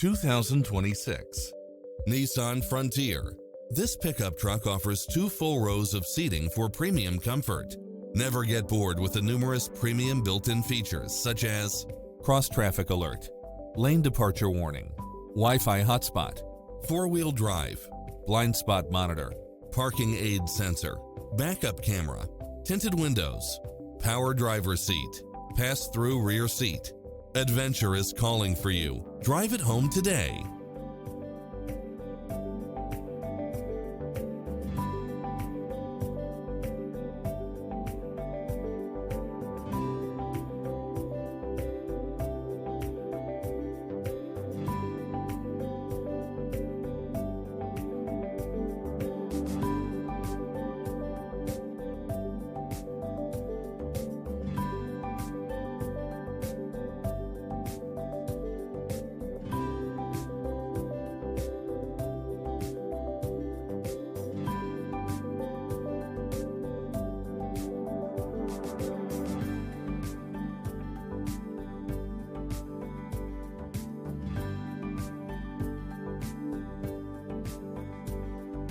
2026 Nissan Frontier. This pickup truck offers 2 full rows of seating for premium comfort. Never get bored with the numerous premium built-in features such as cross-traffic alert, lane departure warning, Wi-Fi hotspot, 4-wheel drive, blind spot monitor, parking aid sensor, backup camera, tinted windows, power driver seat, pass-through rear seat. Adventure is calling for you. Drive it home today.